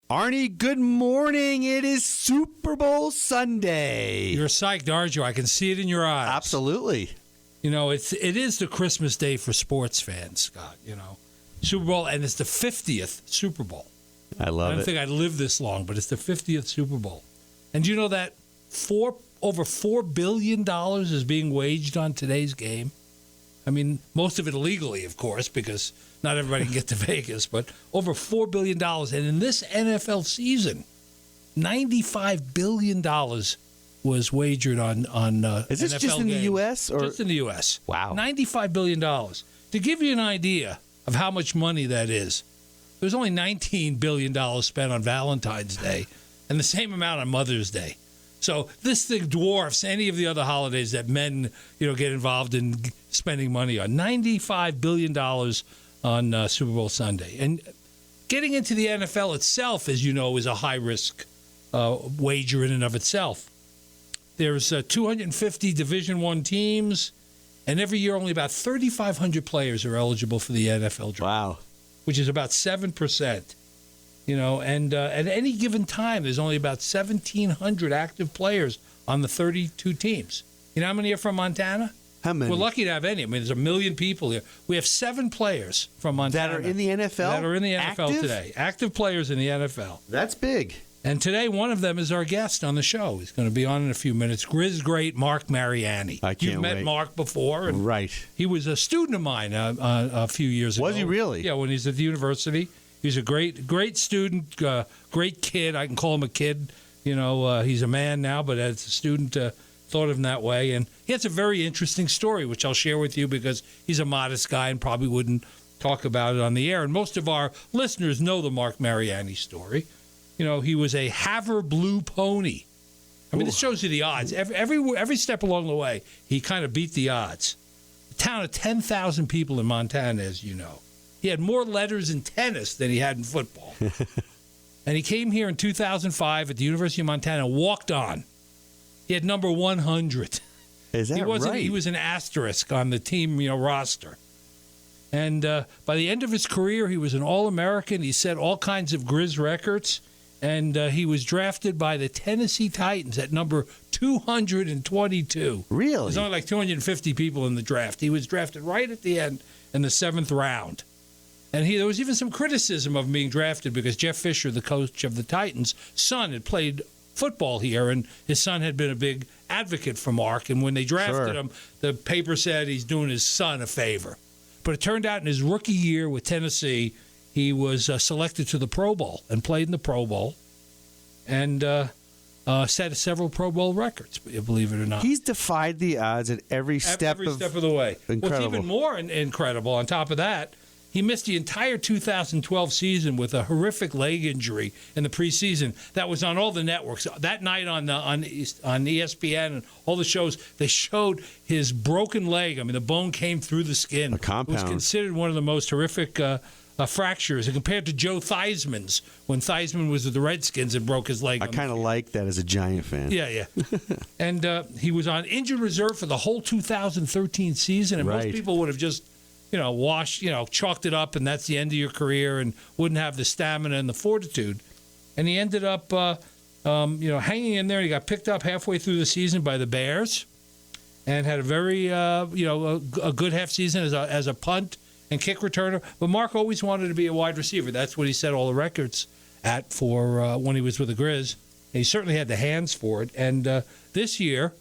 Arnie, good morning. It is Super Bowl Sunday. You're psyched, aren't you? I can see it in your eyes. Absolutely. You know, it is the Christmas day for sports fans, Scott, you know. Super Bowl, and it's the 50th Super Bowl. I love it. I don't think I'd live this long, but it's the 50th Super Bowl. And you know that over $4 billion is being waged on today's game? I mean, most of it illegally, of course, because not everybody can get to Vegas, but over $4 billion. And in this NFL season, $95 billion was wagered on Is this NFL just in the games. U.S.? Or? Just in the U.S. Wow. $95 billion. To give you an idea of how much money that is, there's only $19 billion spent on Valentine's Day and the same amount on Mother's Day. So this thing dwarfs any of the other holidays that men, get involved in spending money on. $95 billion on Super Bowl Sunday. And getting into the NFL itself, as you know, is a high-risk wager in and of itself. There's 250 Division I teams, and every year only about 3,500 players are eligible for the NFL draft. Wow. Which is about 7%. And at any given time, there's only about 1,700 active players on the 32 teams. You know how many are from Montana? How many? We're lucky to have any. I mean, there's 1 million people here. We have 7 players from Montana. That are in the NFL? That are in the NFL Active? today. Active players in the NFL. That's big. And today, one of them is our guest on the show. He's going to be on in a few minutes. Grizz great Marc Mariani. I can't You've met wait. Marc before. And right. He was a student of mine a few years ago. Was he really? Yeah, when he's at the university. He's a great student, great kid. I can call him a kid. He's a man now, but as a student, thought of him that way. And he has a very interesting story, which I'll share with you because he's a modest guy and probably wouldn't talk about it on the air. And most of our listeners know the Marc Mariani story. He was a Havre Blue Pony. I mean, this shows you the odds. Every step along the way, he kind of beat the odds. A town of 10,000 people in Montana, as you know. He had more letters in tennis than he had in football. And he came here in 2005 at the University of Montana and walked on. He had number 100. Is that right? He was an asterisk on the team roster. And by the end of his career, he was an All-American. He set all kinds of Grizz records. And he was drafted by the Tennessee Titans at number 222. Really? There's only like 250 people in the draft. He was drafted right at the end in the 7th round. And there was even some criticism of him being drafted because Jeff Fisher, the coach of the Titans' son, had played football here, and his son had been a big advocate for Marc. And when they drafted him, the paper said he's doing his son a favor. But it turned out in his rookie year with Tennessee, he was selected to the Pro Bowl and played in the Pro Bowl and set several Pro Bowl records, believe it or not. He's defied the odds at every step of the way. Incredible. What's even more incredible, on top of that, he missed the entire 2012 season with a horrific leg injury in the preseason. That was on all the networks. That night on ESPN and all the shows, they showed his broken leg. I mean, the bone came through the skin. A compound. It was considered one of the most horrific fractures, and compared to Joe Theismann's when Theismann was with the Redskins and broke his leg. I kind of like that as a Giant fan. Yeah. And he was on injured reserve for the whole 2013 season, and most people would have just chalked it up, and that's the end of your career, and wouldn't have the stamina and the fortitude. And he ended up, hanging in there. He got picked up halfway through the season by the Bears, and had a very, a good half season as a punt and kick returner. But Marc always wanted to be a wide receiver. That's what he set all the records at for when he was with the Grizz. And he certainly had the hands for it. And this year,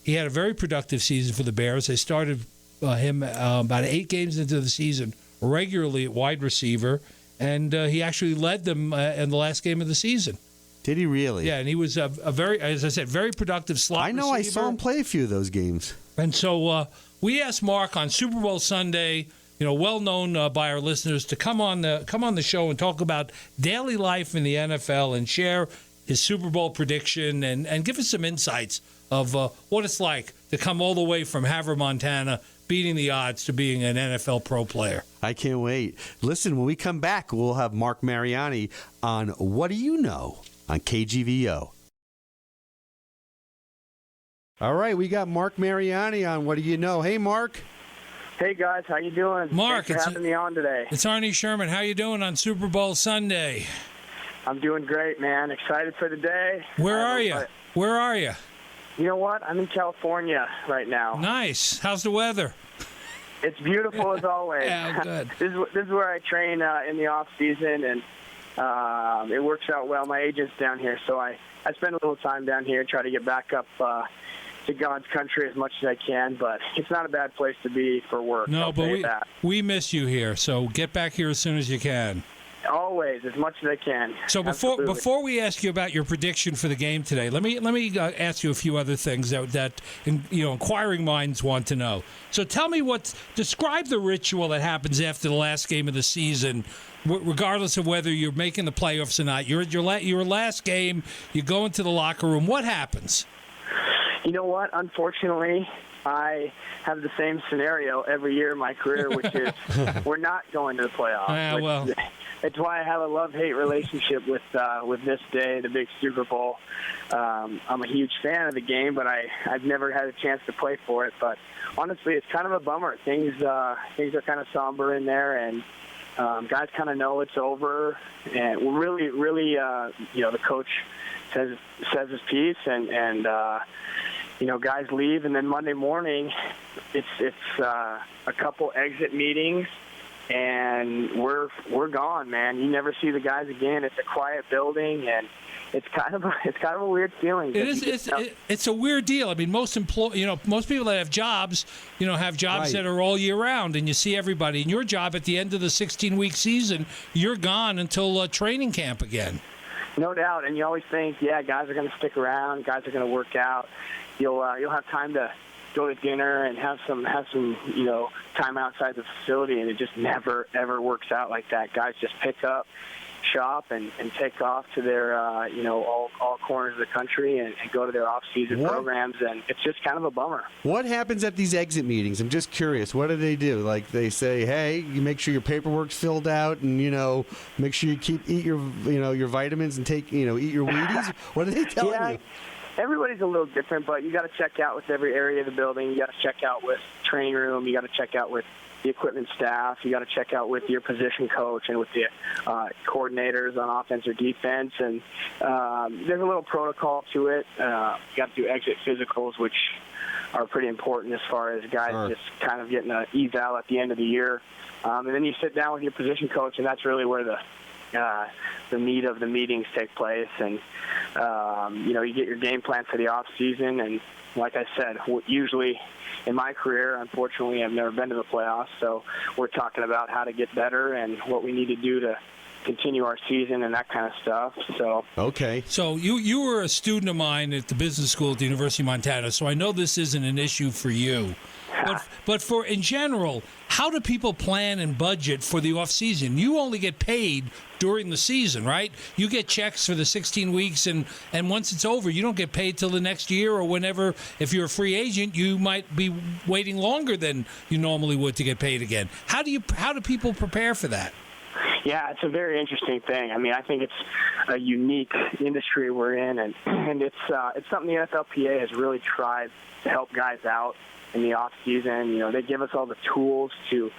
he had a very productive season for the Bears. They started him about 8 games into the season regularly at wide receiver, and he actually led them in the last game of the season. Did he really? Yeah, and he was a very, as I said, very productive slot receiver. I saw him play a few of those games. And so we asked Marc on Super Bowl Sunday, well known by our listeners, to come on the show and talk about daily life in the NFL and share his Super Bowl prediction and give us some insights of what it's like to come all the way from Havre, Montana, beating the odds to being an NFL pro player. I can't wait. Listen, when we come back, we'll have Marc Mariani on What Do You Know on KGVO. All right, we got Marc Mariani on What Do You Know. Hey, Marc. Hey, guys. How you doing? Marc, Thanks for having me on today. It's Arnie Sherman. How you doing on Super Bowl Sunday? I'm doing great, man. Excited for the day. Where are you? Where are you? You know what? I'm in California right now. Nice. How's the weather? It's beautiful as always. Yeah, good. This is where I train in the off season, and it works out well. My agent's down here, so I spend a little time down here, try to get back up to God's country as much as I can. But it's not a bad place to be for work. No, but we miss you here, so get back here as soon as you can. Always, as much as I can. So before we ask you about your prediction for the game today, let me ask you a few other things that inquiring minds want to know. So tell me describe the ritual that happens after the last game of the season, regardless of whether you're making the playoffs or not. You're at your last game. You go into the locker room. What happens? You know what? Unfortunately, I have the same scenario every year in my career, which is we're not going to the playoffs. It's why I have a love-hate relationship with this day, the big Super Bowl. I'm a huge fan of the game, but I've never had a chance to play for it. But honestly, it's kind of a bummer. Things are kind of somber in there, and guys kind of know it's over. And really, the coach says his piece, and guys leave, and then Monday morning, it's a couple exit meetings. And we're gone, man. You never see the guys again. It's a quiet building, and it's kind of a weird feeling. It is. It's a weird deal. I mean, most people that have jobs, have jobs that are all year round, and you see everybody. And your job at the end of the 16-week season, you're gone until training camp again. No doubt. And you always think, guys are going to stick around. Guys are going to work out. You'll have time to go to dinner and have some time outside the facility, and it just never ever works out like that. Guys just pick up shop and take off to their all corners of the country and go to their off-season programs, and it's just kind of a bummer. What happens at these exit meetings? I'm just curious. What do they do? Like, they say, hey, you make sure your paperwork's filled out, and make sure you eat your your vitamins and eat your Wheaties. What are they telling you? Everybody's a little different, but you got to check out with every area of the building. You got to check out with training room. You got to check out with the equipment staff. You got to check out with your position coach and with the coordinators on offense or defense. And there's a little protocol to it. You got to do exit physicals, which are pretty important as far as guys just kind of getting an eval at the end of the year. And then you sit down with your position coach, and that's really where the meat of the meetings take place, and you get your game plan for the off season. And like I said, usually in my career, unfortunately, I've never been to the playoffs, so we're talking about how to get better and what we need to do to continue our season and that kind of stuff. So okay. So you were a student of mine at the business school at the University of Montana, so I know this isn't an issue for you. But for in general, how do people plan and budget for the off season? You only get paid during the season, right? You get checks for the 16 weeks, and once it's over, you don't get paid till the next year or whenever. If you're a free agent, you might be waiting longer than you normally would to get paid again. How do people prepare for that? Yeah, it's a very interesting thing. I mean, I think it's a unique industry we're in, and it's something the NFLPA has really tried to help guys out in the off season. They give us all the tools to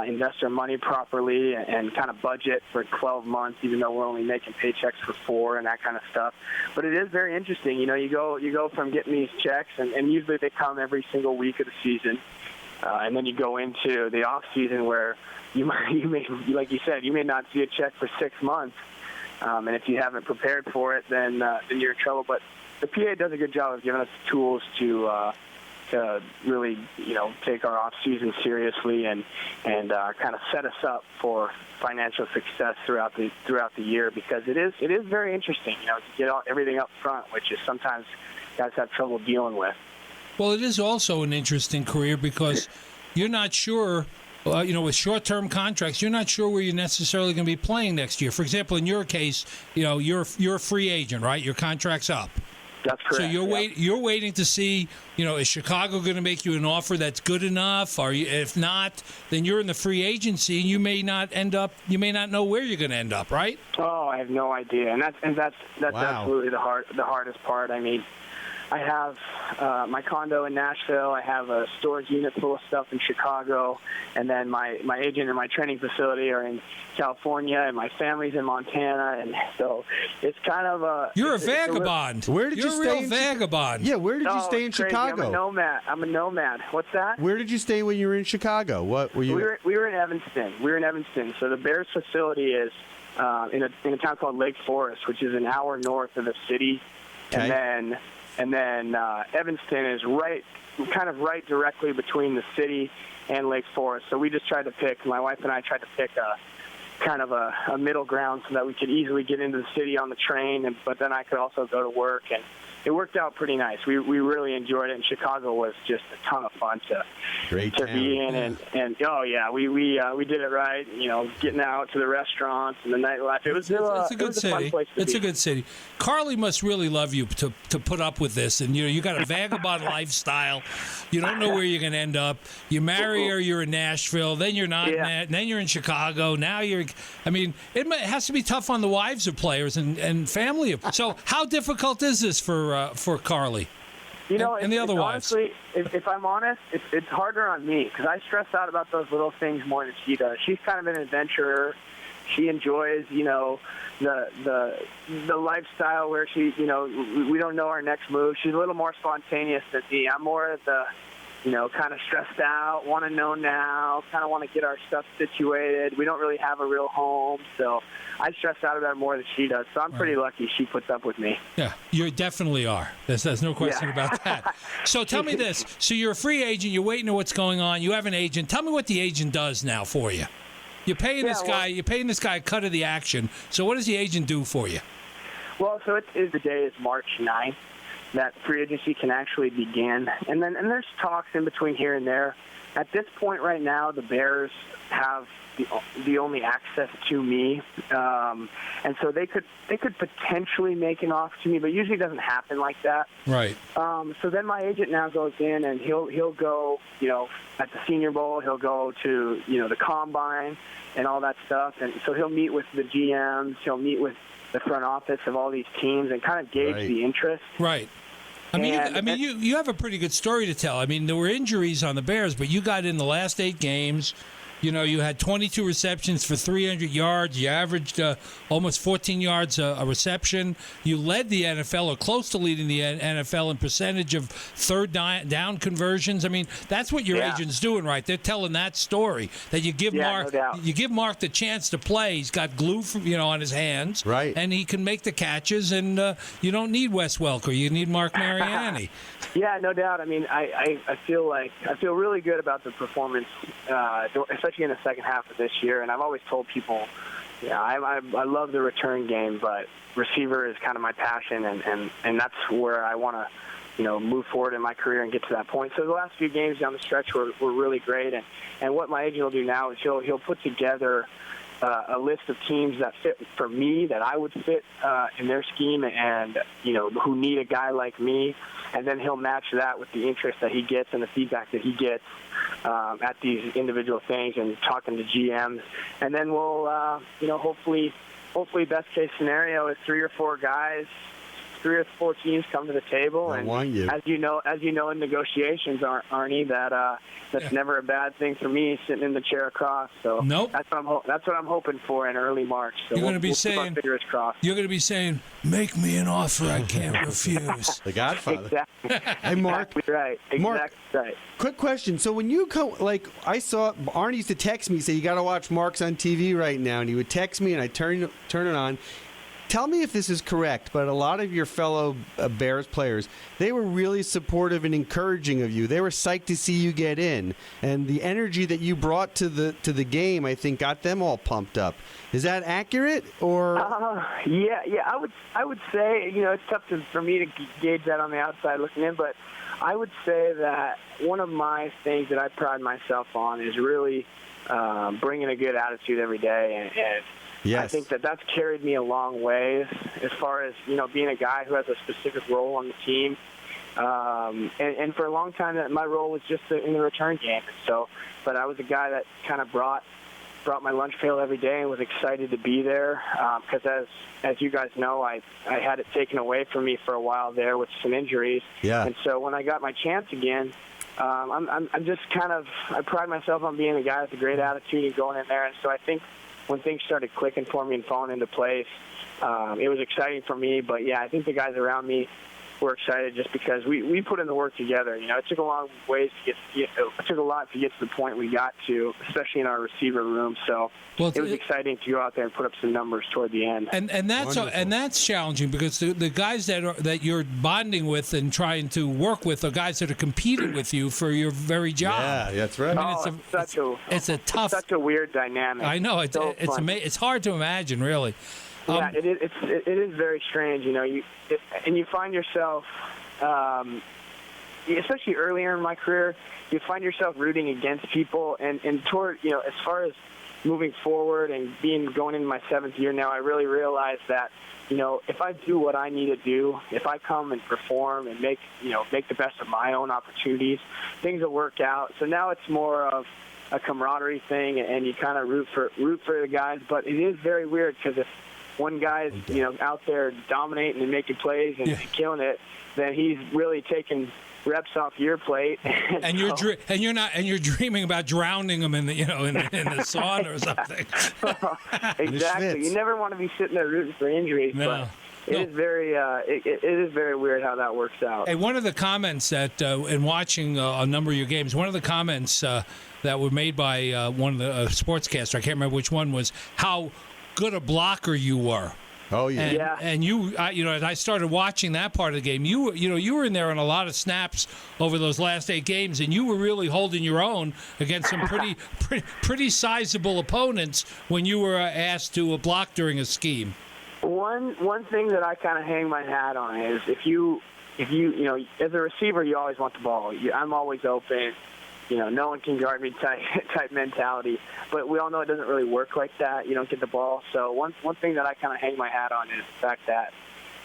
invest our money properly and kind of budget for 12 months, even though we're only making paychecks for 4 and that kind of stuff. But it is very interesting. You go from getting these checks, and usually they come every single week of the season, and then you go into the off season where you may, like you said, you may not see a check for 6 months, and if you haven't prepared for it, then you're in trouble. But the PA does a good job of giving us the tools to really, take our off season seriously and kind of set us up for financial success throughout the year, because it is very interesting, to get everything up front, which is sometimes guys have trouble dealing with. Well, it is also an interesting career because you're not sure. With short-term contracts, you're not sure where you're necessarily going to be playing next year. For example, in your case, you're a free agent, right? Your contract's up. That's correct. So you're waiting to see, is Chicago going to make you an offer that's good enough? Or if not, then you're in the free agency, and you may not know where you're going to end up, right? Oh, I have no idea, and that's wow. absolutely the hardest part. I mean, I have my condo in Nashville. I have a storage unit full of stuff in Chicago. And then my agent and my training facility are in California, and my family's in Montana. And so it's kind of a... You're a vagabond. Where did you stay? You're a real vagabond. Yeah, where did you stay in crazy. Chicago? I'm a nomad. What's that? Where did you stay when you were in Chicago? What were you? We were in Evanston. So the Bears facility is in a town called Lake Forest, which is an hour north of the city. Okay. And then Evanston is right directly between the city and Lake Forest. So we just tried to pick, my wife and I tried to pick a middle ground so that we could easily get into the city on the train, but then I could also go to work, and it worked out pretty nice. We really enjoyed it, and Chicago was just a ton of fun to be in, and oh yeah, we did it right. You know, getting out to the restaurants and the nightlife. It's a good city. It's a good city. Carly must really love you to put up with this, and you got a vagabond lifestyle. You don't know where you're going to end up. You marry her, you're in Nashville, then you're not, then you're in Chicago. Now it has to be tough on the wives of players and family. So how difficult is this for Carly? You know, and the other wives. Honestly, if I'm honest, it's harder on me because I stress out about those little things more than she does. She's kind of an adventurer. She enjoys, the lifestyle where she, we don't know our next move. She's a little more spontaneous than me. I'm more of the, kind of stressed out, want to know now, kind of want to get our stuff situated. We don't really have a real home, so I stress out about it more than she does. So I'm pretty lucky she puts up with me. Yeah, you definitely are. There's no question about that. So tell me this. So you're a free agent. You're waiting to what's going on. You have an agent. Tell me what the agent does now for you. You're paying this guy. You're paying this guy a cut of the action. So what does the agent do for you? Well, so the day is March 9th. That free agency can actually begin. And there's talks in between here and there. At this point right now, the Bears have the only access to me. And so they could potentially make an offer to me, but usually it doesn't happen like that. Right. So then my agent now goes in and he'll go, at the Senior Bowl, he'll go to, the Combine and all that stuff. And so he'll meet with the GMs, he'll meet with the front office of all these teams and kind of gauge the interest. Right. You have a pretty good story to tell. I mean, there were injuries on the Bears, but you got in the last 8 games. You had 22 receptions for 300 yards. You averaged almost 14 yards a reception. You led the NFL, or close to leading the NFL, in percentage of third down conversions. I mean, that's what your agent's doing, right? They're telling that story that you give Marc. No doubt. You give Marc the chance to play. He's got glue, on his hands, right? And he can make the catches. And you don't need Wes Welker. You need Marc Mariani. Yeah, no doubt. I mean, I feel really good about the performance, especially in the second half of this year. And I've always told people, I love the return game, but receiver is kind of my passion, and that's where I want to, move forward in my career and get to that point. So the last few games down the stretch were really great. And what my agent will do now is he'll put together a list of teams that fit for me, that I would fit in their scheme, and who need a guy like me, and then he'll match that with the interest that he gets and the feedback that he gets at these individual things, and talking to GMs, and then we'll hopefully best case scenario is 3 or 4 guys. 3 or 4 teams come to the table, and as you know in negotiations, Arnie, that's never a bad thing for me, sitting in the chair across. So nope. That's what I'm hoping for in early March. So you're going to be saying, fingers crossed. You're going to be saying, "Make me an offer I can't refuse." The Godfather. Exactly. Hey, Marc. Exactly right. Exactly Marc, right. Quick question. So when you come, I saw Arnie used to text me, say, "You got to watch Marcs on TV right now," and he would text me, and I turn it on. Tell me if this is correct, but a lot of your fellow Bears players, they were really supportive and encouraging of you. They were psyched to see you get in, and the energy that you brought to the game, I think, got them all pumped up. Is that accurate, or? Yeah. I would say, it's tough for me to gauge that on the outside looking in, but I would say that one of my things that I pride myself on is really bringing a good attitude every day, and yes. I think that's carried me a long way as far as, being a guy who has a specific role on the team. And for a long time, my role was just in the return game. So, but I was a guy that kind of brought brought my lunch pail every day and was excited to be there because as you guys know, I had it taken away from me for a while there with some injuries. Yeah. And so when I got my chance again, I'm just I pride myself on being a guy with a great attitude and going in there. And so I think when things started clicking for me and falling into place, it was exciting for me. But, yeah, I think the guys around me were excited just because we put in the work together. It took a long ways to it took a lot to get to the point we got to, especially in our receiver room. So it was exciting to go out there and put up some numbers toward the end. And that's challenging because the guys that you're bonding with and trying to work with are guys that are competing with you for your very job. Yeah, that's right. I mean, it's a tough, such a weird dynamic. I know it's hard to imagine, really. Yeah, it is very strange, and you find yourself, especially earlier in my career, you find yourself rooting against people, and toward, as far as moving forward and going into my 7th year now, I really realize that, if I do what I need to do, if I come and perform and make the best of my own opportunities, things will work out. So now it's more of a camaraderie thing, and you kind of root for the guys, but it is very weird because if one guy's out there dominating and making plays and killing it, then he's really taking reps off your plate. And you're dreaming about drowning them in the in the sauna or something. Exactly. You never want to be sitting there rooting for injuries, but it is very it is very weird how that works out. Hey, one of the comments that in watching a number of your games, one of the comments that were made by one of the sportscasters, I can't remember which one, was how good a blocker you were. Oh yeah. And you, as I started watching that part of the game, you were in there on a lot of snaps over those last 8 games, and you were really holding your own against some pretty sizable opponents when you were asked to block during a scheme. One thing that I kind of hang my hat on is if you as a receiver, you always want the ball. I'm always open. No one can guard me type mentality. But we all know it doesn't really work like that. You don't get the ball. So one thing that I kind of hang my hat on is the fact that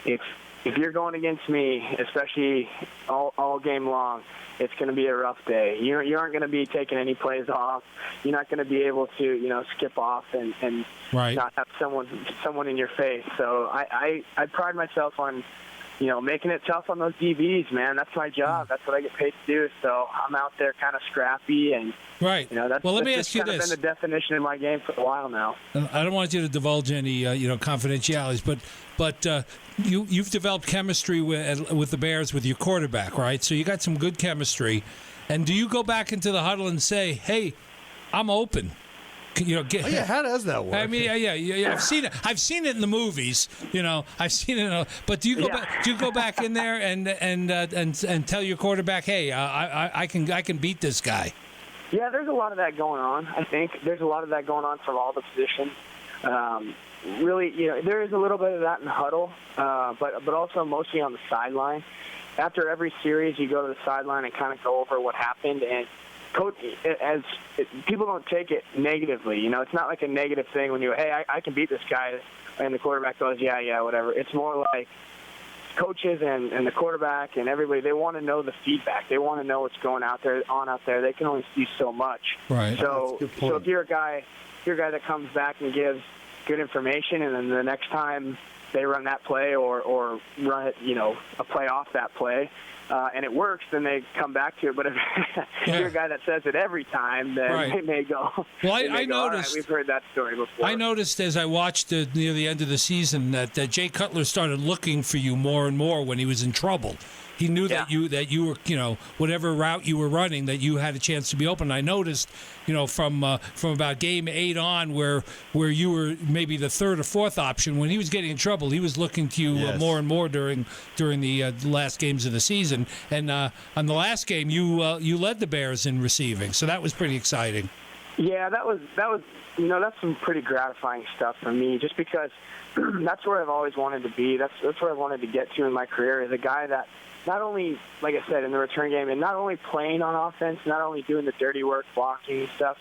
if you're going against me, especially all game long, it's going to be a rough day. You aren't going to be taking any plays off. You're not going to be able to skip off and not have someone in your face. So I pride myself on making it tough on those DBs, man. That's my job. That's what I get paid to do. So I'm out there kind of scrappy, and that's, well, let me ask you this. Been the definition in my game for a while now. I don't want you to divulge any confidentialities, but you've developed chemistry with the Bears with your quarterback, right? So you got some good chemistry. And do you go back into the huddle and say, "Hey, I'm open"? How does that work? I mean, yeah. I've seen it in the movies. I've seen it. But do you go back? Do you go back in there and tell your quarterback, "Hey, I can beat this guy"? Yeah, there's a lot of that going on. I think there's a lot of that going on from all the positions. Really, there is a little bit of that in the huddle, but also mostly on the sideline. After every series, you go to the sideline and kind of go over what happened and. Coach, people don't take it negatively. It's not like a negative thing when hey, I can beat this guy, and the quarterback goes, yeah, whatever. It's more like coaches and the quarterback and everybody, they want to know the feedback. They want to know what's going out there. They can only see so much. Right. So if you're a guy that comes back and gives good information, and then the next time they run that play or run it, a play off that play, and it works, then they come back to it. But if you're a guy that says it every time, then they may go. Well, I noticed. We've heard that story before. I noticed as I watched near the end of the season that Jay Cutler started looking for you more and more when he was in trouble. He knew that you were, whatever route you were running, that you had a chance to be open. I noticed, from about game 8 on, where you were maybe the 3rd or 4th option. When he was getting in trouble, he was looking to you more and more during the last games of the season. And on the last game, you led the Bears in receiving, so that was pretty exciting. Yeah, that was that's some pretty gratifying stuff for me, just because that's where I've always wanted to be. That's where I wanted to get to in my career, as a guy that. Not only, like I said, in the return game, and not only playing on offense, not only doing the dirty work, blocking and stuff,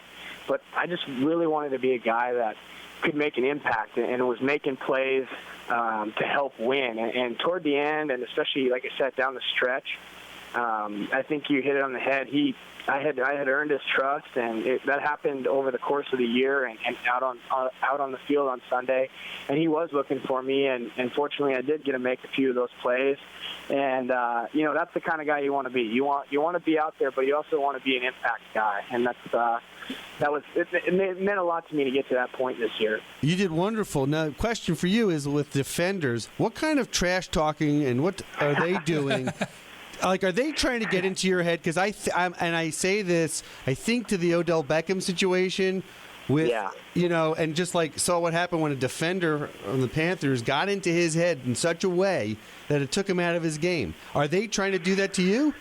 but I just really wanted to be a guy that could make an impact and was making plays to help win. And toward the end, and especially, like I said, down the stretch, I think you hit it on the head. I had earned his trust, and that happened over the course of the year and out on the field on Sunday. And he was looking for me, and fortunately, I did get to make a few of those plays. And that's the kind of guy you want to be. You want to be out there, but you also want to be an impact guy, and it meant a lot to me to get to that point this year. You did wonderful. Now, the question for you is, with defenders, what kind of trash talking and what are they doing? Like, are they trying to get into your head? Because I say this, I think to the Odell Beckham situation with, and just like saw what happened when a defender on the Panthers got into his head in such a way that it took him out of his game. Are they trying to do that to you?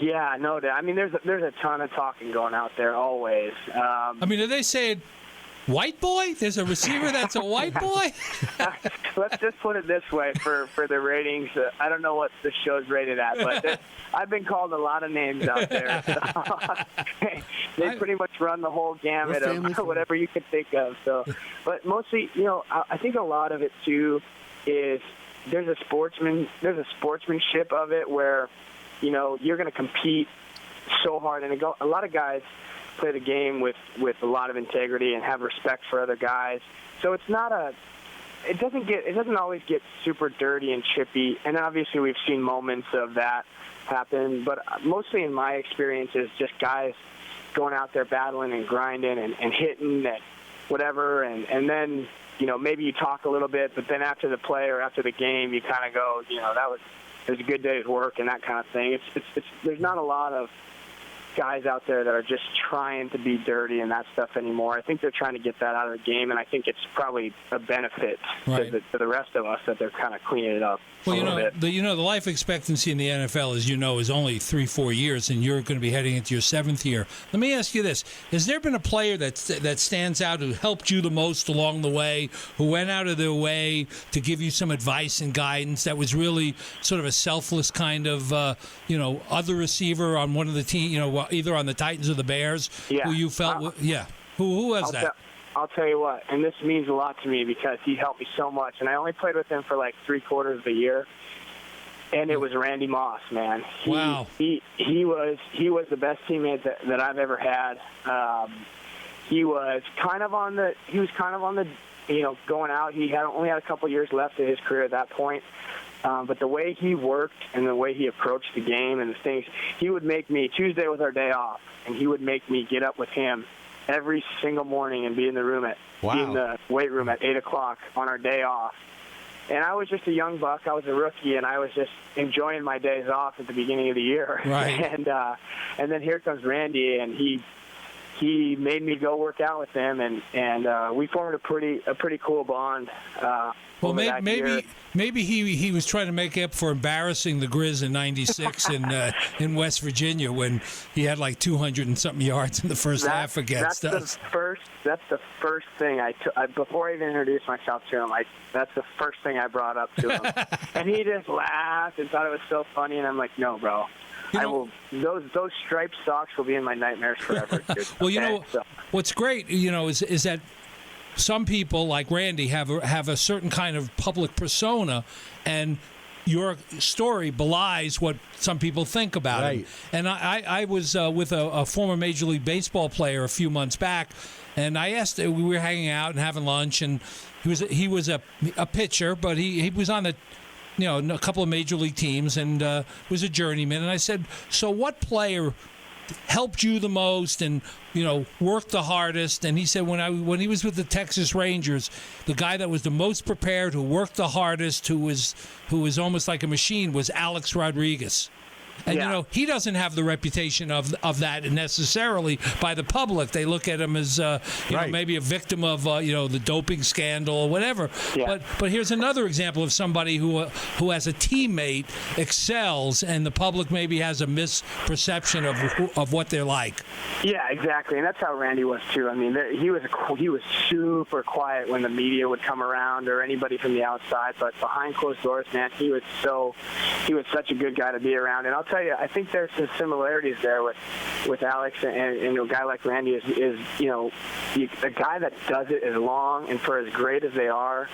Yeah, no doubt. I mean, there's a ton of talking going out there always. Are they saying white boy? There's a receiver that's a white boy? Let's just put it this way for the ratings. I don't know what the show's rated at, but I've been called a lot of names out there. So they pretty much run the whole gamut of whatever you could think of. So, but mostly, I think a lot of it too is there's a sportsmanship of it where you're going to compete so hard, and a lot of guys play the game with a lot of integrity and have respect for other guys. So it doesn't always get super dirty and chippy, and obviously we've seen moments of that happen, but mostly in my experience is just guys going out there battling and grinding and hitting and whatever, and then maybe you talk a little bit, but then after the play or after the game you kind of go, it was a good day's work and that kind of thing. There's not a lot of guys out there that are just trying to be dirty and that stuff anymore. I think they're trying to get that out of the game, and I think it's probably a benefit to the rest of us that they're kind of cleaning it up. Well, the life expectancy in the NFL, as you know, is only 3-4 years, and you're going to be heading into your 7th year. Let me ask you this: has there been a player that stands out who helped you the most along the way, who went out of their way to give you some advice and guidance, that was really sort of a selfless kind of other receiver on one of the team, either on the Titans or the Bears, who you felt who was that? I'll tell you what, and this means a lot to me because he helped me so much, and I only played with him for like 3/4 of the year, and it was Randy Moss, man. Wow. He was the best teammate that I've ever had. He was kind of on the going out. He only had a couple years left in his career at that point. But the way he worked and the way he approached the game and the things, he would make me, Tuesday was our day off, and he would make me get up with him every single morning and be in the weight room at 8 o'clock on our day off. And I was just a young buck. I was a rookie, and I was just enjoying my days off at the beginning of the year. Right. And then here comes Randy, and he made me go work out with him, and we formed a pretty cool bond. Well, maybe he was trying to make up for embarrassing the Grizz in '96 in West Virginia when he had like 200 and something yards in the first half against us. That's the first thing before I even introduced myself to him. That's the first thing I brought up to him, and he just laughed and thought it was so funny. And I'm like, no, bro. Those striped socks will be in my nightmares forever, dude. Well, what's great, is that some people like Randy have a certain kind of public persona, and your story belies what some people think about him. And I was with a former Major League Baseball player a few months back, and I asked, we were hanging out and having lunch, and he was a pitcher, but he was on the a couple of major league teams and was a journeyman. And I said, so what player helped you the most and worked the hardest? And he said when he was with the Texas Rangers, the guy that was the most prepared, who worked the hardest, who was almost like a machine, was Alex Rodriguez. And he doesn't have the reputation of that necessarily by the public. They look at him as maybe a victim of the doping scandal or whatever. Yeah. But here's another example of somebody who as a teammate excels, and the public maybe has a misperception of what they're like. Yeah, exactly, and that's how Randy was too. I mean, he was super quiet when the media would come around or anybody from the outside, but behind closed doors, man, he was such a good guy to be around. And I'll tell you, I think there's some similarities there with Alex and a guy like Randy is a guy that does it as long and for as great as they are,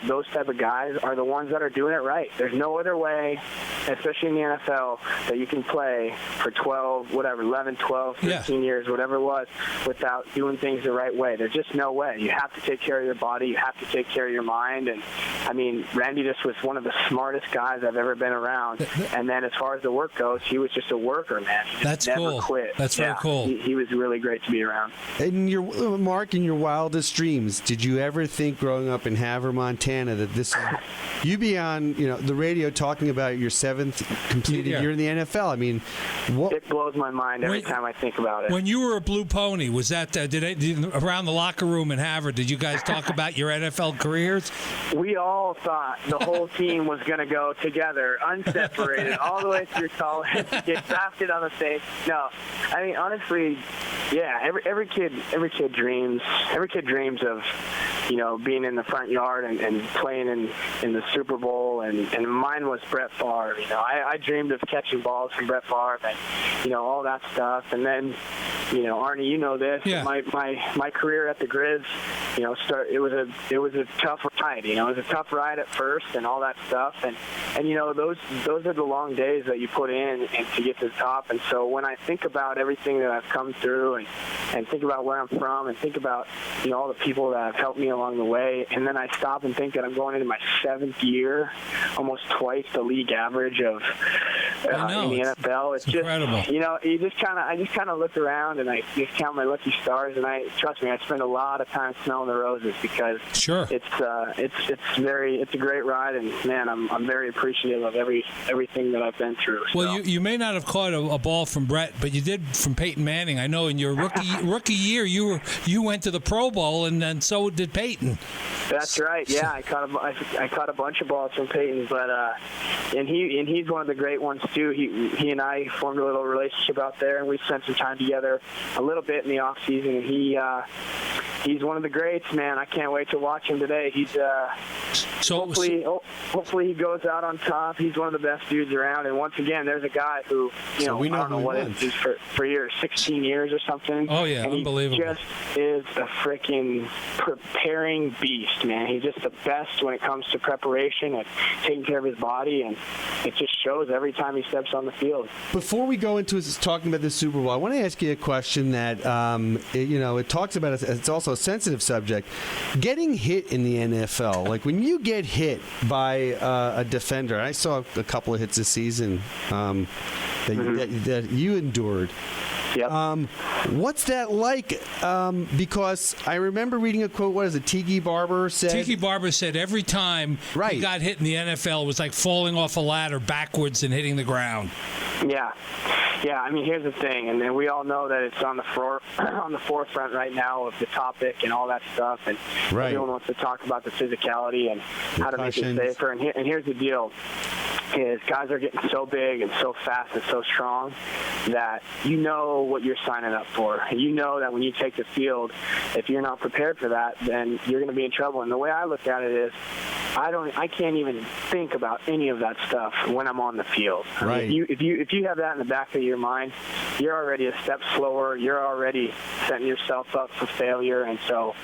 those type of guys are the ones that are doing it right. There's no other way, especially in the NFL, that you can play for 11, 12, 13 years, whatever it was, without doing things the right way. There's just no way. You have to take care of your body. You have to take care of your mind. And, I mean, Randy just was one of the smartest guys I've ever been around. And then as far as the work goes, he was just a worker, man. He just never quit. That's very cool. He was really great to be around. And Marc, in your wildest dreams, did you ever think growing up in Havre, Montana, that this you'd be on the radio talking about your 7th completed year in the NFL? I mean, it blows my mind every time I think about it. When you were a Blue Pony, was that around the locker room in Havre? Did you guys talk about your NFL careers? We all thought the whole team was going to go together, unseparated, all the way through college, get drafted on the same. No, I mean honestly, yeah. Every kid dreams of being in the front yard and playing in the Super Bowl, and mine was Brett Favre. I dreamed of catching balls from Brett Favre and all that stuff. And then Arnie, this. Yeah. My career at the Grizz, it was a tough ride. It was a tough ride at first and all that stuff. And those are the long days that you put in and to get to the top. And so when I think about everything that I've come through and think about where I'm from and think about all the people that have helped me along the way, and then I stop and think that I'm going into my 7th year, almost twice the league average of in the NFL. It's just incredible. I just kind of look around and I just count my lucky stars, and trust me, I spend a lot of time smelling the roses because it's a great ride, and man, I'm very appreciative of everything that I've been through. Well, you may not have caught a ball from Brett, but you did from Peyton Manning. I know in your rookie year you went to the Pro Bowl, and then so did Peyton. That's right. Yeah, I caught a bunch of balls from Peyton, but and he's one of the great ones too. He and I formed a little relationship out there, and we spent some time together a little bit in the off season. And he's one of the greats, man. I can't wait to watch him today. He's hopefully he goes out on top. He's one of the best dudes around. And once again, there's a guy who I don't know what it is for years, 16 years or something. Oh yeah, and unbelievable. He just is a freaking preparing beast, man. He's just the best when it comes to preparation and taking care of his body, and it just shows every time he steps on the field. Before we go into talking about the Super Bowl, I want to ask you a question that it talks about. It's also a sensitive subject. Getting hit in the NFL, like when you get hit by a defender. I saw a couple of hits this season that you endured. Yep. What's that like? Because I remember reading a quote. What is it? Tiki Barber said every time he got hit in the NFL, it was like falling off a ladder backwards and hitting the ground. Yeah. I mean, here's the thing, and we all know that it's on the forefront right now of the topic and all that stuff, and everyone wants to talk about the physicality and how to make it safer. And here's the deal. Is guys are getting so big and so fast and so strong that you know what you're signing up for. You know that when you take the field, if you're not prepared for that, then you're going to be in trouble. And the way I look at it is, I can't even think about any of that stuff when I'm on the field. Right. I mean, if you have that in the back of your mind, you're already a step slower. You're already setting yourself up for failure. And so,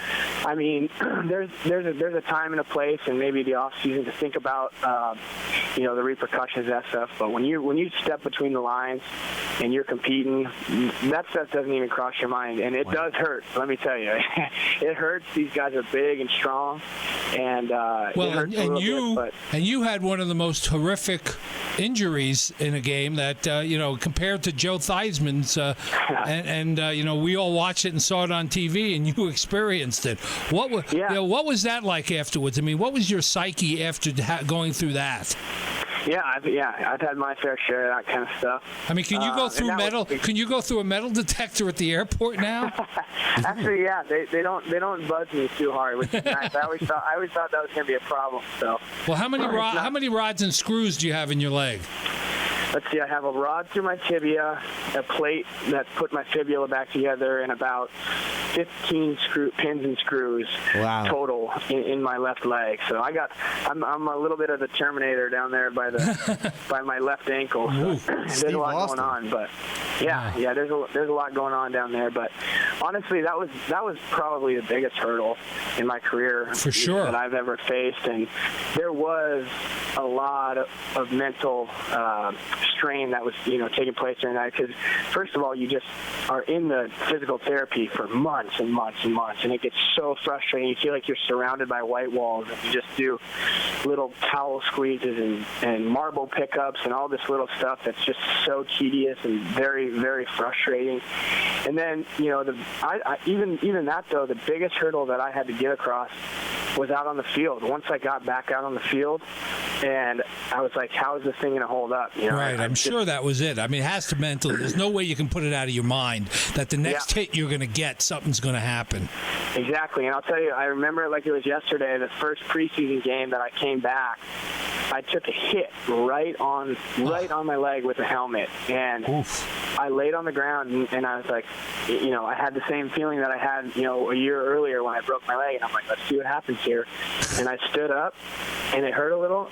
I mean, there's a time and a place, and maybe the off season to think about the repercussions of that stuff. But when you step between the lines and you're competing, that stuff doesn't even cross your mind, and it does hurt. Let me tell you, it hurts. These guys are big and strong, and you had one of the most horrific injuries in a game that compared to Joe Theismann's, we all watched it and saw it on TV, and you experienced it. What was that like afterwards? I mean, what was your psyche after going through that? Yeah, I've had my fair share of that kind of stuff. I mean, can you go through metal? Can you go through a metal detector at the airport now? Actually, yeah, they don't buzz me too hard, which is nice. I always thought that was going to be a problem. So, well, how many rods and screws do you have in your leg? Let's see, I have a rod through my tibia, a plate that put my fibula back together, and about 15 pins and screws total in my left leg. So I'm a little bit of the Terminator down there by my left ankle. So there's a lot going on, but yeah, there's a lot going on down there. But honestly, that was probably the biggest hurdle in my career for sure that I've ever faced, and there was a lot of mental strain that was taking place during that, because first of all, you just are in the physical therapy for months and months and months, and it gets so frustrating. You feel like you're surrounded by white walls, and you just do little towel squeezes and marble pickups and all this little stuff that's just so tedious and very, very frustrating. And then even that though, the biggest hurdle that I had to get across was out on the field. Once I got back out on the field, and I was like, how is this thing going to hold up? Right, I'm sure that was it. I mean, it has to mentally. There's no way you can put it out of your mind that the next hit you're going to get, something's going to happen. Exactly, and I'll tell you, I remember it like it was yesterday, the first preseason game that I came back, I took a hit right on my leg with a helmet, and I laid on the ground, and I was like, I had the same feeling that I had, a year earlier when I broke my leg, and I'm like, let's see what happens here. And I stood up, and it hurt a little,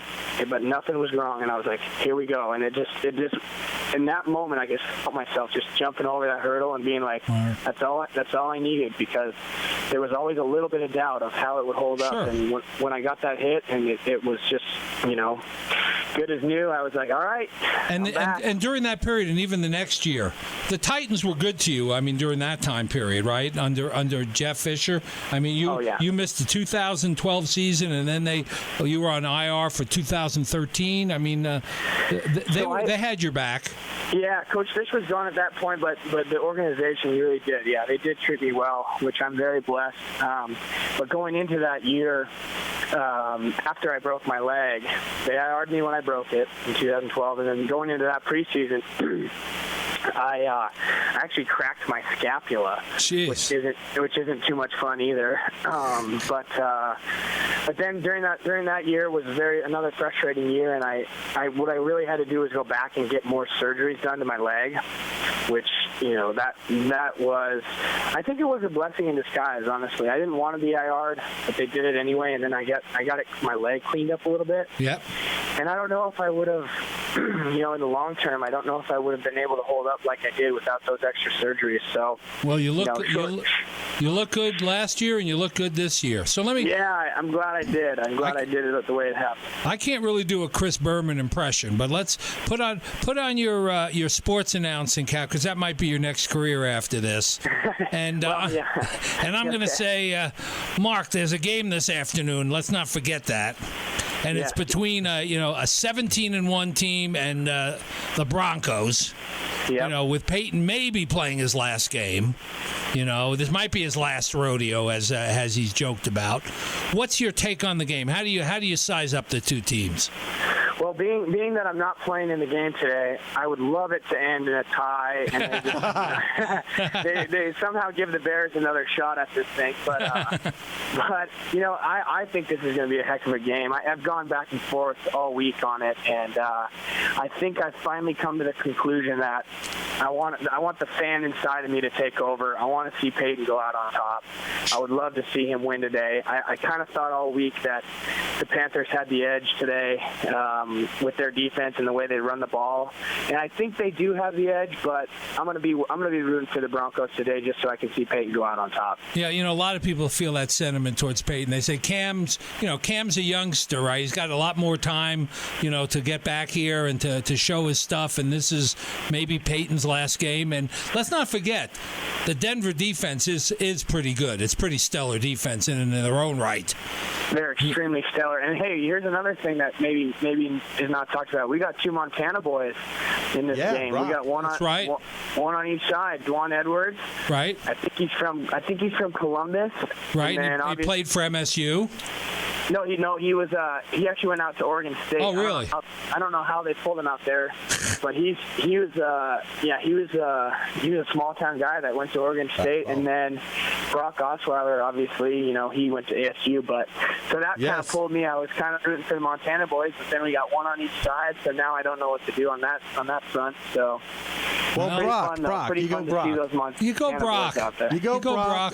but nothing was wrong, and I was like, here we go. And it just in that moment, I just felt myself just jumping over that hurdle and being like, that's all I needed, because there was always a little bit of doubt of how it would hold up. And when I got that hit, and it was just, good as new, I was like, all right. And during that period, and even the next year, the Titans were good to you. I mean, during that time period, right? Under Jeff Fisher. I mean, you missed the 2012 season, and then you were on IR for 2013. I mean, they had your back. Yeah, Coach Fish was gone at that point, but the organization really did. Yeah, they did treat me well, which I'm very blessed. But going into that year, after I broke my leg, they IR'd me when I broke it in 2012, and then going into that preseason, I actually cracked my scapula, which isn't too much fun either. But then during that year was another frustrating year, and what I really had to do was go back and get more surgeries done to my leg, which that was, I think it was a blessing in disguise. Honestly, I didn't want to be IR'd, but they did it anyway, and then I got my leg cleaned up a little bit. Yep. And I don't know if I would have, in the long term, I don't know if I would have been able to hold up like I did without those extra surgeries. So, well, you look good last year, and you look good this year. So let me. Yeah, I'm glad I did. I did it the way it happened. I can't really do a Chris Berman impression, but let's put on your sports announcing cap, because that might be your next career after this. And and I'm going to say, Marc, there's a game this afternoon. Let's not forget that. And it's between a 17-1 team and the Broncos. Yep. With Peyton maybe playing his last game. This might be his last rodeo, as he's joked about. What's your take on the game? How do you size up the two teams? Well, being that I'm not playing in the game today, I would love it to end in a tie, and they somehow give the Bears another shot at this thing. But I think this is going to be a heck of a game. I've gone back and forth all week on it, and I think I've finally come to the conclusion that I want the fan inside of me to take over. I want to see Peyton go out on top. I would love to see him win today. I kind of thought all week that the Panthers had the edge today. With their defense and the way they run the ball, and I think they do have the edge. But I'm gonna be rooting for the Broncos today, just so I can see Peyton go out on top. Yeah, a lot of people feel that sentiment towards Peyton. They say Cam's a youngster, right? He's got a lot more time, to get back here and to show his stuff. And this is maybe Peyton's last game. And let's not forget, the Denver defense is pretty good. It's pretty stellar defense in their own right. They're extremely stellar. And hey, here's another thing that maybe is not talked about. We got two Montana boys in this game. Right. We got one on each side. Dwan Edwards. Right. I think he's from Columbus. Right. And he played for MSU. No, he was. He actually went out to Oregon State. Oh, really? I don't know how they pulled him out there, but he was a small town guy that went to Oregon State, and then Brock Osweiler, obviously, he went to ASU. But so that kind of pulled me. I was kind of rooting for the Montana boys, but then we got one on each side, so now I don't know what to do on that front. So, Brock, pretty fun to see those Montana you go Brock boys out there. You go Brock.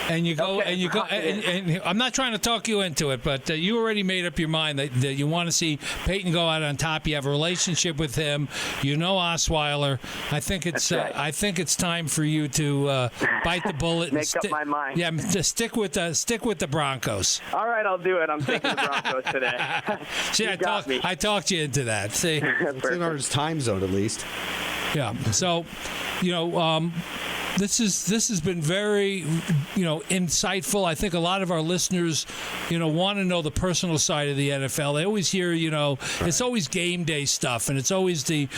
And you go, and I'm not trying to talk you into it, but you already made up your mind that you want to see Peyton go out on top. You have a relationship with him. You know Osweiler. I think it's time for you to bite the bullet. Make up my mind. Yeah, to stick with the Broncos. All right, I'll do it. I'm taking the Broncos today. See, I talked you into that. See, it's in our time zone at least. Yeah. So, this has been very, insightful. I think a lot of our listeners, want to know the personal side of the NFL. They always hear, it's always game day stuff, and it's always the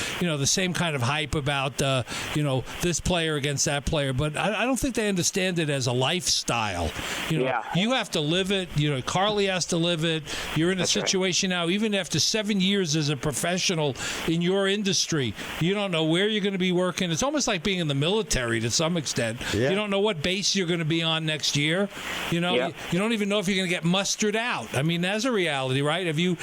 same kind of hype about, this player against that player. But I don't think they understand it as a lifestyle. You have to live it. Carly has to live it. You're in a situation now, even after 7 years as a professional in your industry, you don't know where you're going to be working. It's almost like being in the military to some extent. Yeah. You don't know what base you're going to be on next year. You don't even know if you're going to get mustered out. I mean, that's a reality, right? Have you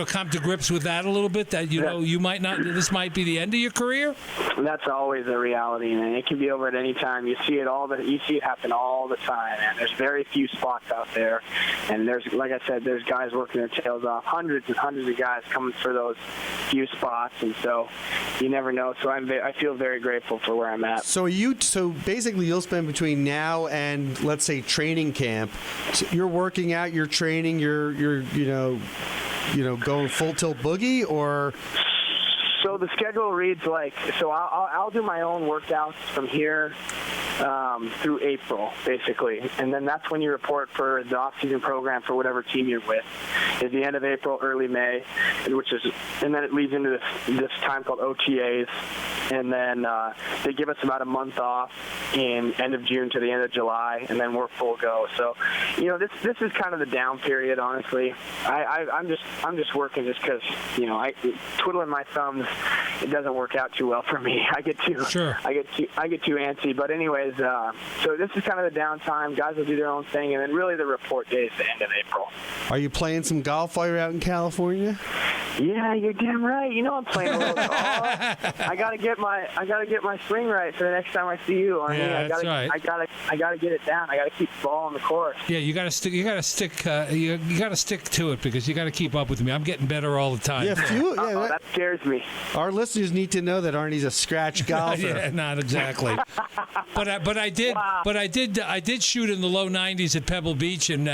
come to grips with that a little bit? That you might not. This might be the end of your career. That's always a reality, and it can be over at any time. You see it happen all the time, and there's very few spots out there. And like I said, there's guys working their tails off, hundreds and hundreds of guys coming for those few spots, and so you never know. So I feel very grateful for where I'm at. So basically you'll spend between now and, let's say, training camp. So you're working out, you're training, you're going full tilt boogie, or? So the schedule reads I'll do my own workouts from here through April, basically, and then that's when you report for the off-season program for whatever team you're with. Is the end of April, early May, and then it leads into this time called OTAs, and then they give us about a month off in end of June to the end of July, and then we're full go. So, this is kind of the down period, honestly. I'm just working just because twiddling my thumbs, it doesn't work out too well for me. I get too antsy. But anyways, so this is kind of the downtime. Guys will do their own thing, and then really the report day is the end of April. Are you playing some golf while you're out in California? Yeah, you're damn right. I'm playing a little golf. I gotta get my swing right for the next time I see you, Arnie. Yeah, that's right. I gotta get it down. I gotta keep the ball on the course. Yeah, you gotta stick to it because you gotta keep up with me. I'm getting better all the time. Yeah, that scares me. Our listeners need to know that Arnie's a scratch golfer. Yeah, not exactly. But I did shoot in the low 90s at Pebble Beach and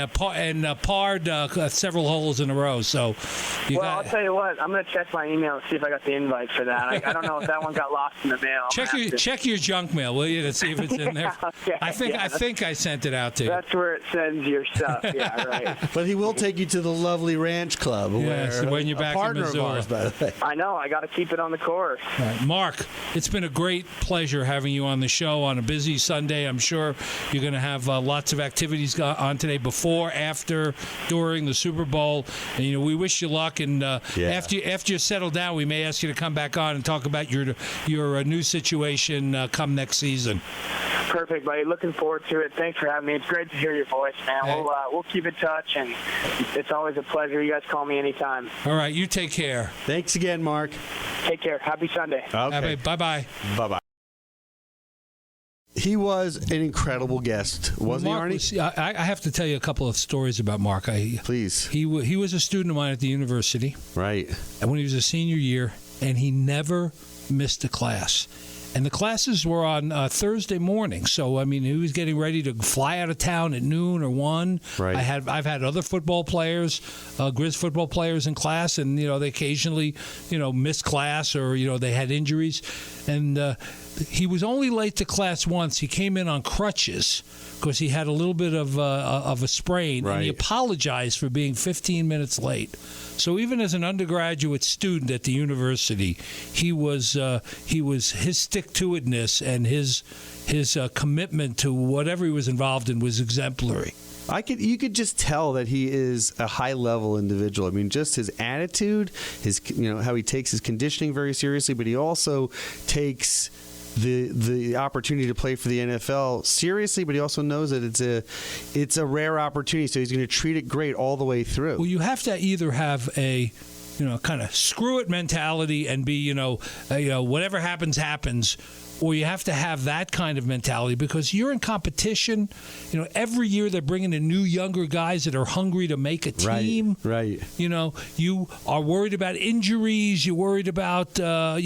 parred several holes in a row. So, I'll tell you what. I'm gonna check my email and see if I got the invite for that. I don't know if that one got lost in the mail. Check your junk mail, will you, to see if it's in there? Okay, I think I sent it out to you. That's where it sends your stuff. Yeah, right. But he will take you to the lovely Ranch Club. Yes, when you're back in Missoula. Ours, by the way. I know. I got to keep it on the course. Right. Marc, it's been a great pleasure having you on the show on a busy Sunday. I'm sure you're going to have lots of activities on today, before, after, during the Super Bowl. And we wish you luck. And after you settle down, we may ask you to come back on and talk about your new situation come next season. Perfect, buddy. Looking forward to it. Thanks for having me. It's great to hear your voice, man. Hey. We'll keep in touch, and it's always a pleasure. You guys call me anytime. All right, you take care. Thanks again, Marc. Take care. Happy Sunday. Okay. Bye-bye. Bye-bye. He was an incredible guest, wasn't he, Arnie? I have to tell you a couple of stories about Marc. Please. He was a student of mine at the university. Right. And when he was a senior year, and he never missed a class. And the classes were on Thursday morning. So, he was getting ready to fly out of town at noon or 1. Right. I've had other football players, Grizz football players in class, and, they occasionally, miss class or, they had injuries. And he was only late to class once. He came in on crutches because he had a little bit of a sprain. Right. And he apologized for being 15 minutes late. So even as an undergraduate student at the university, he was his stick-to-itness and his commitment to whatever he was involved in was exemplary. You could just tell that he is a high-level individual. I mean, just his attitude, how he takes his conditioning very seriously, but he also takes the opportunity to play for the NFL seriously, but he also knows that it's a rare opportunity, so he's going to treat it great all the way through. Well, you have to either have a kind of screw it mentality and be whatever happens, or you have to have that kind of mentality because you're in competition. Every year they're bringing in new, younger guys that are hungry to make a team. Right. You are worried about injuries. You're worried about, what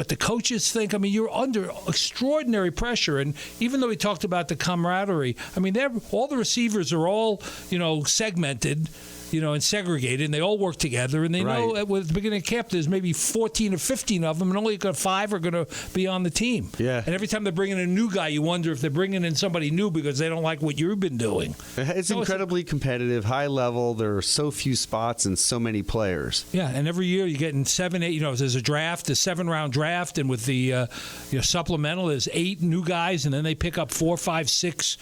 the coaches think. I mean, you're under extraordinary pressure. And even though he talked about the camaraderie, I mean, all the receivers are all, segmented. And segregated, and they all work together, and they know at the beginning of camp there's maybe 14 or 15 of them, and only 5 are going to be on the team. Yeah. And every time they're bringing in a new guy, you wonder if they're bringing in somebody new because they don't like what you've been doing. It's incredibly competitive, high level. There are so few spots and so many players. Yeah, and every year you're getting 7, 8. There's a draft, a 7-round draft, and with the supplemental, there's 8 new guys, and then they pick up 4, 5, 6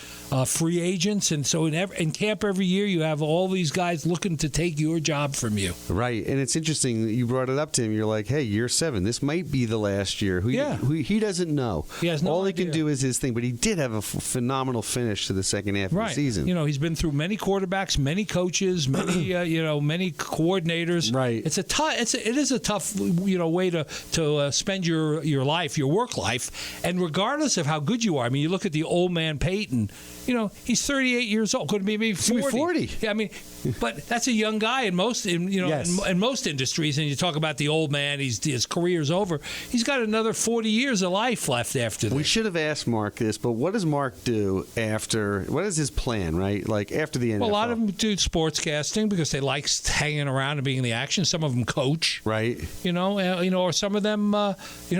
free agents, and so in camp every year you have all these guys looking to take your job from you. Right, and it's interesting you brought it up to him. You're like, hey, year 7, this might be the last year. He doesn't know. He has no All idea. he can do is his thing, but he did have a phenomenal finish to the second half of the season. He's been through many quarterbacks, many coaches, many many coordinators. Right. It is a tough way to spend your life, your work life, and regardless of how good you are. I mean, you look at the old man Peyton. He's 38 years old. Could be maybe 40. Yeah, I mean, but that's a young guy in most in most industries. And you talk about the old man, his career's over. He's got another 40 years of life left after this. We should have asked Marc this, but what does Marc do after? What is his plan? Right, like after the NFL. Well, a lot of them do sportscasting because they like hanging around and being in the action. Some of them coach. Right. Or some of them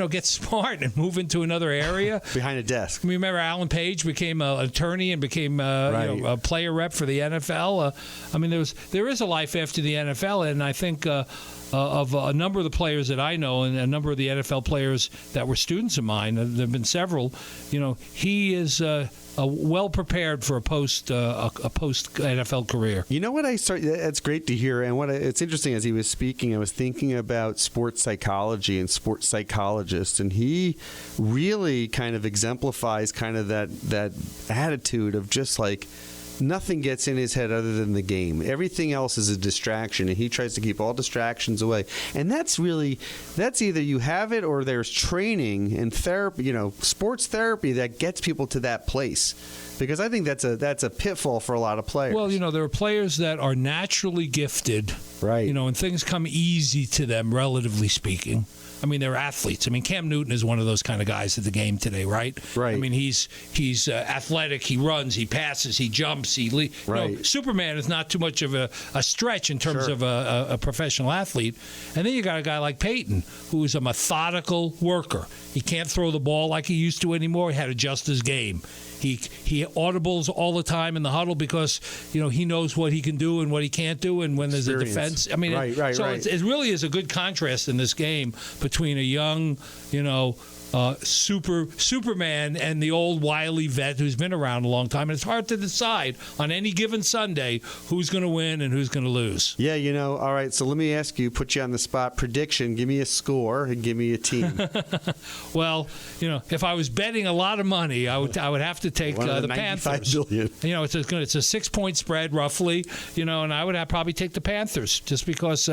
get smart and move into another area behind a desk. Remember Alan Page became an attorney and became a player rep for the NFL. I mean, there is a life after the NFL, and I think of a number of the players that I know and a number of the NFL players that were students of mine, there have been several, he is well prepared for a post NFL career. You know what that's great to hear, and it's interesting as he was speaking, I was thinking about sports psychology and sports psychologists, and he really kind of exemplifies kind of that attitude of just like nothing gets in his head other than the game. Everything else is a distraction, and he tries to keep all distractions away. And that's either you have it or there's training and therapy, sports therapy that gets people to that place. Because I think that's a pitfall for a lot of players. Well, there are players that are naturally gifted, right? And things come easy to them, relatively speaking. I mean, they're athletes. I mean, Cam Newton is one of those kind of guys at the game today, right? Right. I mean, he's athletic. He runs. He passes. He jumps. Right. Superman is not too much of a stretch in terms of a professional athlete. And then you got a guy like Peyton, who is a methodical worker. He can't throw the ball like he used to anymore. He had to adjust his game. He audibles all the time in the huddle because he knows what he can do and what he can't do, and when there's a defense. I mean, it really is a good contrast in this game between a young, Superman and the old wily vet who's been around a long time. And it's hard to decide on any given Sunday who's going to win and who's going to lose. Yeah, all right, so let me ask you, put you on the spot. Prediction, give me a score and give me a team. Well, if I was betting a lot of money, I would have to take the Panthers. Billion. It's a 6-point spread roughly, and I would probably take the Panthers just because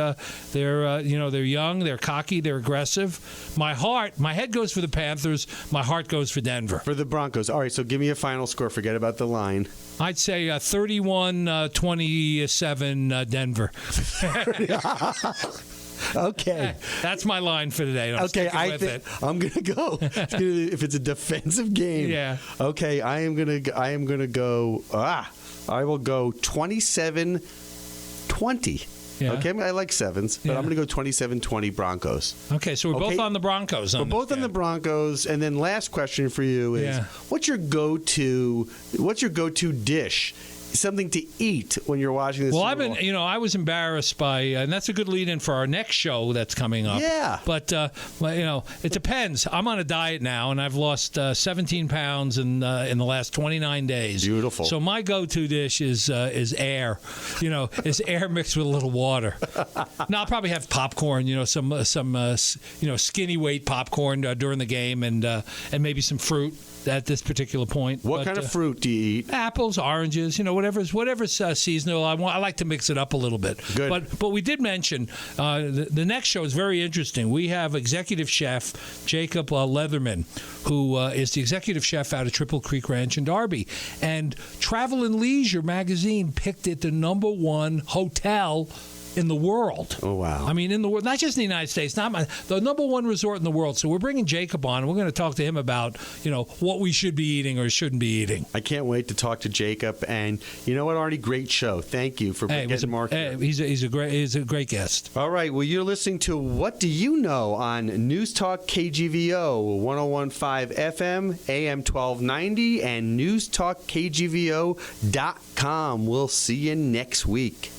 they're young, they're cocky, they're aggressive. My head goes for the Panthers. My heart goes for Denver. For the Broncos. All right, so give me a final score. Forget about the line. I'd say 31-27 Denver. Okay. That's my line for today. I'm I'm going to go. If it's a defensive game. Yeah. Okay, I am going to go I will go 27-20. Yeah. Okay, I like sevens, but I'm going to go 27-20 Broncos. Okay, so we're both on the Broncos. We're both on the Broncos, and then last question for you is: what's your go-to dish something to eat when you're watching this. Well, Super Bowl? I was embarrassed by, and that's a good lead-in for our next show that's coming up. Yeah. But, it depends. I'm on a diet now, and I've lost 17 pounds in the last 29 days. Beautiful. So my go-to dish is air. Is air mixed with a little water. Now I'll probably have popcorn. Some skinny weight popcorn during the game, and maybe some fruit at this particular point. What kind of fruit do you eat? Apples, oranges, whatever's seasonal. I like to mix it up a little bit. Good. But we did mention the next show is very interesting. We have executive chef Jacob Leatherman, who is the executive chef out of Triple Creek Ranch in Darby, and Travel and Leisure magazine picked it the #1 hotel in the world. Oh, wow. I mean, in the world, not just in the United States, the #1 resort in the world. So we're bringing Jacob on, and we're going to talk to him about, what we should be eating or shouldn't be eating. I can't wait to talk to Jacob. And you know what, Arnie? Great show. Thank you for getting Marc here. He's a great guest. All right. Well, you're listening to What Do You Know on Newstalk KGVO 101.5 FM, AM 1290, and newstalkkgvo.com. We'll see you next week.